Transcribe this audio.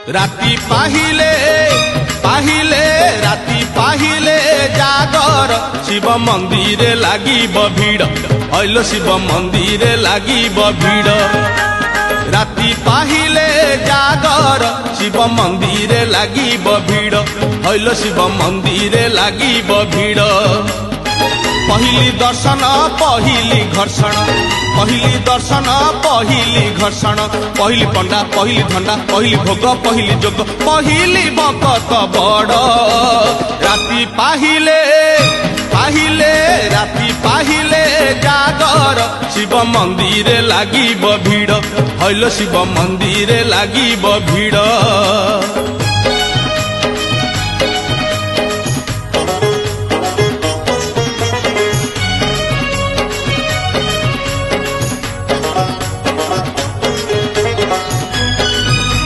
राति पाहिले पाहिले राति पाहिले जागर शिव मंदिर लागिब भीड़ हईल शिव मंदिर लागिब भीड़ राति पाहिले जागर शिव मंदिर लागिब भीड़ हईल शिव मंदिर लागिब भीड़ पहली दर्शन पहली घर्षण पहली दर्शन पहली घर्षण पहली पंडा पहली धंडा पहली भोग पहली जोग पहली भक्त बड़ राति पाहिले पाहिले राति पाहिले जागर शिव मंदिर लागिब भीड़ हईल शिव मंदिर लागिब भीड़।